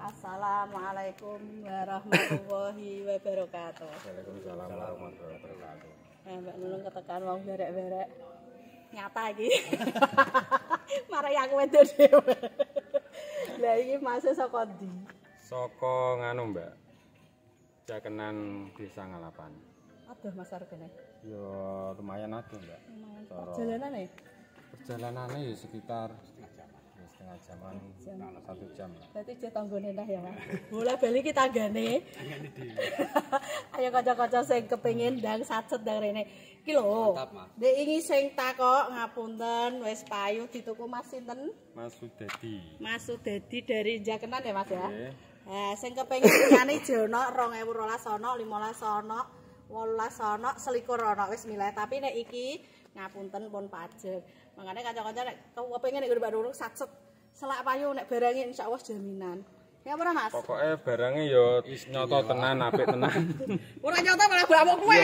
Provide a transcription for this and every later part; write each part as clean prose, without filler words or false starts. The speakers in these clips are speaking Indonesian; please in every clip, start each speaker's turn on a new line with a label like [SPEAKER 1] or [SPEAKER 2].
[SPEAKER 1] Assalamualaikum warahmatullahi wabarakatuh.
[SPEAKER 2] Waalaikumsalam warahmatullahi wabarakatuh.
[SPEAKER 1] Mbak Nulung ketekan wong berek-berek. Nyata iki. Marai aku wedok dhewe. Lah iki masuk saka ndi?
[SPEAKER 2] Saka nganu, Mbak. Jakenan Desa Ngalapan.
[SPEAKER 1] Aduh Mas Argene.
[SPEAKER 2] Ya lumayan akeh, Mbak.
[SPEAKER 1] Perjalanane?
[SPEAKER 2] Perjalanane ya sekitar setengah jaman, 1 jam.
[SPEAKER 1] Berarti je tanggone nah ya, Mas. Bola bali ki tanggane. Ayo kanca-kanca sing kepengin ndang sacet ndang rene. Iki lho. Nek iki sing takok ngapunten wis payu dituku Mas sinten?
[SPEAKER 2] Mas Sudadi.
[SPEAKER 1] Mas Sudadi dari Jakenan ya, Mas ya.
[SPEAKER 2] Nggih.
[SPEAKER 1] Sing kepengin liyane jono 2012 ana, 15 ana, 18 ana, 21 ana wis milih. Tapi nek iki ngapunten pun pajeg. Mangane kanca-kanca nek kepengin nek Mbak Nulung sacet selak payu nek barangnya insyaallah jaminan. Ya ora Mas?
[SPEAKER 2] Pokoknya barangnya ya nyoto tenan, apik tenan.
[SPEAKER 1] Ora nyoto malah blamuk kowe.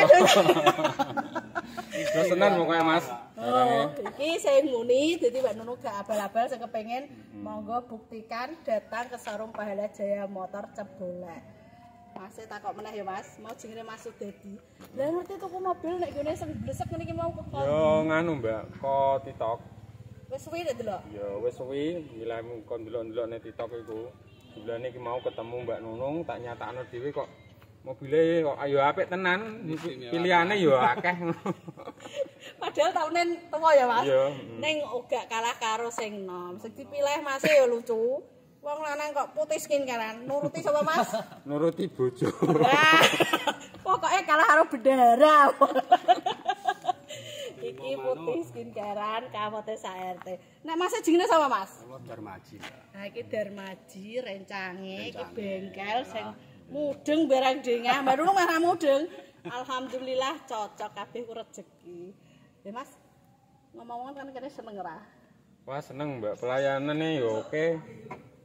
[SPEAKER 2] Terus tenan pokoknya Mas.
[SPEAKER 1] Oh, iki sing muni dadi Mbak Nunung gak abal-abal sing kepengin monggo buktikan datang ke showroom Pahala Jaya Motor Cebolek. Mas takok meneh ya Mas, mau jenenge Mas Sudadi. Lah ngerti tuku mobil nek gone sing blesek ngene iki mau kok.
[SPEAKER 2] Yo nganu, Mbak, kok TikTok.
[SPEAKER 1] Wis suwi nek delok.
[SPEAKER 2] Ya wis suwi, milihmu kon delok-delok ning TikTok iku. Bulane iki mau ketemu Mbak Nunung, tak nyatakno dhewe kok mobile kok ayo apik tenan. Pilihane yo akeh.
[SPEAKER 1] Padahal taune tuwa ya Mas.
[SPEAKER 2] Iya.
[SPEAKER 1] Ning uga kalah karo sing nom. Sing dipilih Mas yo lucu. Wong lanang kok putih skin kanan. Nuruti sapa Mas?
[SPEAKER 2] Nuruti bojo.
[SPEAKER 1] Wah, pokoknya kalah karo bendara. Iki putih skincarean kamote sak RT. Nek Mas jenenge sapa Mas?
[SPEAKER 3] Darmaji.
[SPEAKER 1] Nah iki Darmaji rencange iki bengkel sing mudeng barang dengah. Mbak Nunung malah mudeng. Alhamdulillah cocok kabeh ku rezeki. Ya Mas. Ngomong-ngomong kan kene seneng ora?
[SPEAKER 2] Wah seneng Mbak, pelayanannya yo oke.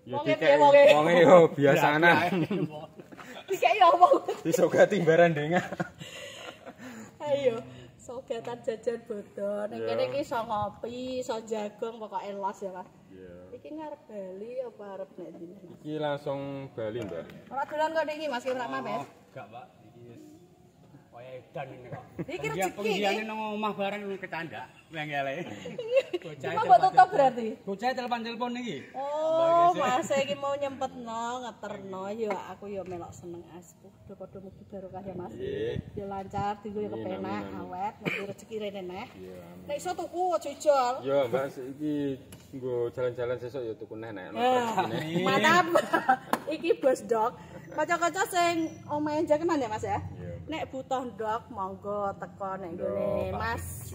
[SPEAKER 2] Yo
[SPEAKER 1] Wonge
[SPEAKER 2] dikek
[SPEAKER 1] piye,
[SPEAKER 2] wonge yo biasana.
[SPEAKER 1] Dikeki apa?
[SPEAKER 2] Disogati barang dengah.
[SPEAKER 1] Ayo. Sogatan jajan bodho. Ning kene iki iso ngopi, iso jagung, pokoke los ya, Mas.
[SPEAKER 2] Iya.
[SPEAKER 1] Iki ngarep Bali apa arep nek ndi, Mas?
[SPEAKER 2] Iki langsung Bali, Mbak.
[SPEAKER 1] Ora dolan kok iki, Mas, ora mames.
[SPEAKER 3] Enggak, Pak. Iki wis kaya edan ini kok.
[SPEAKER 1] Iki rezeki.
[SPEAKER 3] Pengiane nang omah bareng kecandak wengele.
[SPEAKER 1] Cuma mbok tutup berarti.
[SPEAKER 3] Bocah telepon-telepon iki.
[SPEAKER 1] Oh, Mas iki mau nyempetno, ngeterno ya aku ya melok seneng aspuh. Padha mugi barokah ya, Mas. Ya lancar, dienggo ya kepenak, awet, mugi rezeki rene neh. Nek iso tuku aja ijol.
[SPEAKER 2] Yo, Mbak, iki nggo jalan-jalan sesuk ya tuku neh nek.
[SPEAKER 1] Mantap. Iki bos dok. Kanca-kanca sing omahe Jakenan ya, Mas ya. Nek butuh ndok monggo teko nek nggone Mas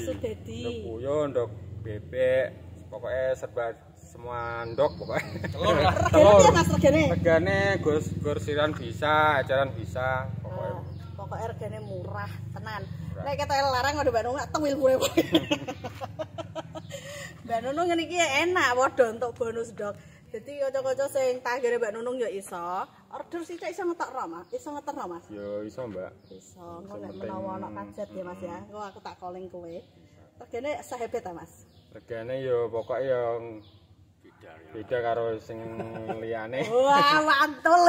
[SPEAKER 1] Sudadi.
[SPEAKER 2] Ndok yo, ndok bebek, pokoknya serba semua ndok pokoknya.
[SPEAKER 1] Telur. Mas regane.
[SPEAKER 2] Regane gursiran bisa, ajaran bisa, pokoknya.
[SPEAKER 1] Pokoknya regane murah tenan. Nek ketok larang ngene Mbak Nunung tewil kowe. Mbak Nunung ngene iki enak padha entuk bonus dok. Jadi kanca-kanca sing tanggane Mbak Nunung ya iso. Order sithik iso ngetokno, Mas. Iso ngeterno, Mas.
[SPEAKER 2] Yo iso, Mbak.
[SPEAKER 1] Iso. Engko nek menawa ana kajet ya, Mas ya. Engko aku tak calling kowe. Regane sahebet ta, Mas?
[SPEAKER 2] Regane yo pokoknya yang beda karo sing liyane.
[SPEAKER 1] Wah, mantul.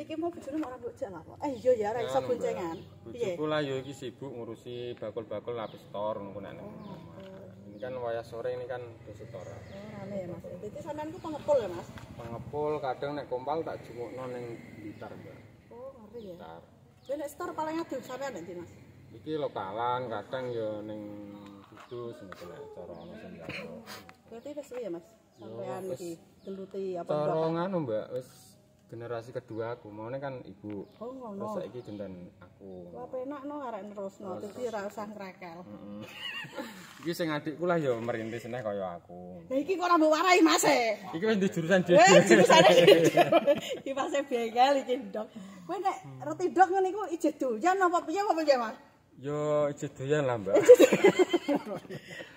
[SPEAKER 1] Iki mau bojone ora bojak apa? Iya ya, ora iso boncengan. Piye?
[SPEAKER 2] Bojoku lah yo iki sibuk ngurusi bakul-bakul lapis tor ngono nek. Ini kan wayah sore ini kan wis tor.
[SPEAKER 1] Oh, rame ya, Mas. Dadi sampean ku pengepul ya, Mas?
[SPEAKER 2] Pengepul kadang nek kompal tak jungukno ning Blitar, Mbak.
[SPEAKER 1] Oh, ngerti ya.
[SPEAKER 2] Blitar.
[SPEAKER 1] Kowe nek store paling adus sampean nek ndi, Mas?
[SPEAKER 2] Iki lokalan kadang yo ning Kudus ngono nek cara ono sing jago.
[SPEAKER 1] Berarti wis suwe ya, Mas? Sampean iki geluti apa
[SPEAKER 2] Cara
[SPEAKER 1] mbok?
[SPEAKER 2] nganu, Mbak, wis generasi kedua aku. Maune kan ibu.
[SPEAKER 1] Oh, ngono.
[SPEAKER 2] Terus saiki genten aku.
[SPEAKER 1] Wah, penak no arek nerusno. Dadi ora usah ngrekel.
[SPEAKER 2] Iki sing adikku lah ya merintis neh kaya aku.
[SPEAKER 1] Lah iki kok ora mbok warai, Mas e.
[SPEAKER 2] Iki wis di jurusan dhewe.
[SPEAKER 1] Jurusane iki Mas bengkel iki ndok. Kowe nek roti ndok ngene iku ijeh doyan apa piye Mas?
[SPEAKER 2] Yo ijeh doyan lah, Mbak.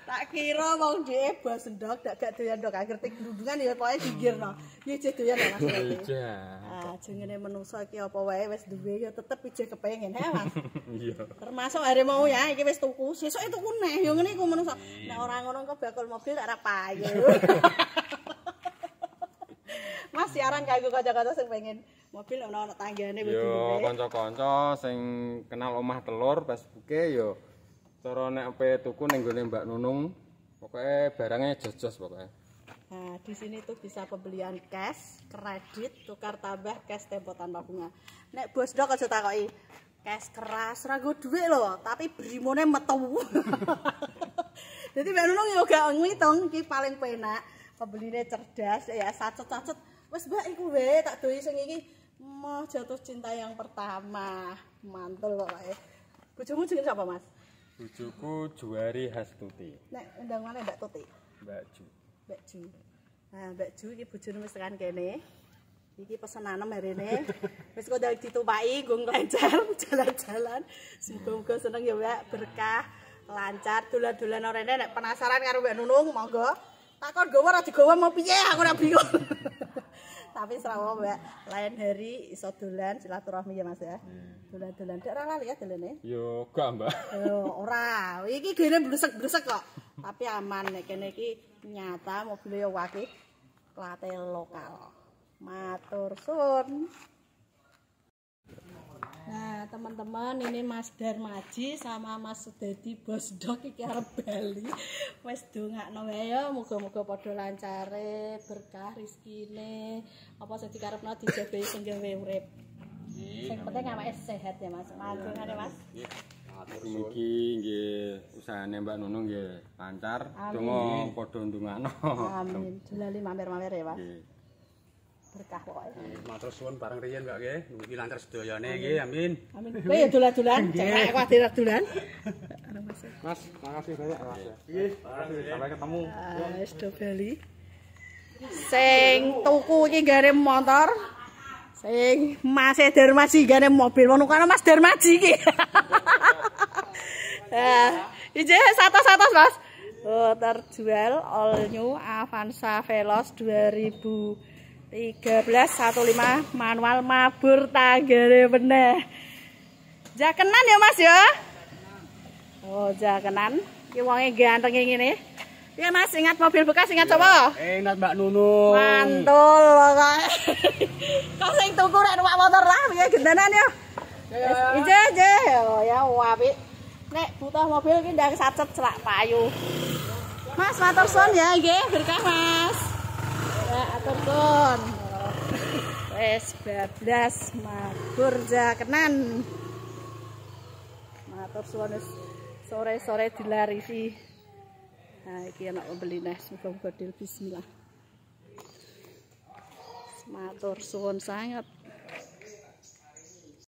[SPEAKER 1] Tak kira wong dhewe bos ndok gak doyan ndok ngerti glundungan ya pokoke digirno. Ya ijeh doyan ya Mas.
[SPEAKER 2] Iya.
[SPEAKER 1] Ah, jenenge menungso iki apa wae wis duwe ya tetep ijeh kepengin, he Mas.
[SPEAKER 2] Iya.
[SPEAKER 1] Termasuk hari mau ya iki wis tuku, sesuk tuku neh ya ngene iku menungso. Nek ora ngono kok bakul mobil tak ora payu. kanggo kanca-kanca sing pengen mobil ana tanggane wis
[SPEAKER 2] Yo kanca-kanca sing kenal omah telur Facebooke yo cara nek pe tuku ning gone Mbak Nunung pokoke barangnya jos-jos pokoke.
[SPEAKER 1] Nah, di sini tuh bisa pembelian cash, kredit, tukar tambah cash tempo tanpa bunga. Nek bos dok aja takoki cash keras ra go dhuwit lho, tapi brimone metu. Jadi Mbak Nunung yo gak ngitung iki paling penak, pembeline cerdas ya, sacet-sacet. Wis Mbak iku wae tak doi sing iki mau jatuh cinta yang pertama. Mantul kok kae. Bojomu jenenge sapa, Mas?
[SPEAKER 2] Bojoku Juwari Hastuti.
[SPEAKER 1] Nek undang mana Mbak Tuti?
[SPEAKER 2] Mbak Ju.
[SPEAKER 1] Mbak Ju. Nah, Mbak Ju iki bojone wis tekan kene. Iki pesenanem harene. Wis kok ndang ditupaki nggo nglancar jalan-jalan. Muga-muga seneng ya, Mbak, berkah, lancar dolan-dolan rene nek penasaran karo Mbak Nunung monggo. Takon gowo ora digowo mau piye aku ora bingung. Tapi serawa Mbak, lain hari iso dolan silaturahmi ya Mas ya. Dolan-dolan dak ora lali ya dolane.
[SPEAKER 2] Yo gak, Mbak.
[SPEAKER 1] Yo ora. Iki gene blesek-blesek kok. Tapi aman nek kene iki nyata mobilnya yo akeh plate lokal. Matur suwun. Nah, teman-teman, ini Mas Darmaji sama Mas Sudadi Bos Dok iki arep bali. Wis dongakno wae ya, muga-muga padha lancare, berkah rezekine, apa sing dikarepno dijabahi sing gawe urip. Sing penting awake sehat ya, Mas. Manjungane, Mas.
[SPEAKER 2] Mugi nggih usahane Mbak Nunung nggih lancar, donga padha ndongakno.
[SPEAKER 1] Amin. Julali mampir-mampir ya, Mas.
[SPEAKER 2] Nggih.
[SPEAKER 1] Berkah pokoke.
[SPEAKER 3] Matur suwun bareng riyen Mbak nggih. Mugi lancar sedayane nggih. Amin.
[SPEAKER 1] Amin. Kowe ya dolan-dolan, cek aku ade dolan.
[SPEAKER 2] Mas, makasih banyak Mas. Nggih, sampai ketemu.
[SPEAKER 1] Wis do bali. Sing tuku iki gare motor. Sing Mas Darmaji gane mobil. Ngono kana Mas Darmaji iki. Ije 100 Mas. Oh, terjual all new Avanza Veloz 2013 15 manual mabur tanggane meneh. Jakenan ya Mas ya? Oh, jakenan. Iki wonge ganteng ngene. Ya Mas, ingat mobil bekas ingat sapa?
[SPEAKER 3] Ingat Mbak Nunung.
[SPEAKER 1] Mantul pokoke. Kok sing tuku rek numpak motor lah piye gendanan ya? Ije. Oh ya apik. Nek butuh mobil iki ndang sacet celak payu. Mas matur suwun ya nggih, berkah Mas. Ya atur suwun. Wis bablas mabur jakenan. Matur suwun wis sore-sore dilarisi. Nah, iki ana pembeli neh, muga-muga deal bismillah. Matur suwun sanget.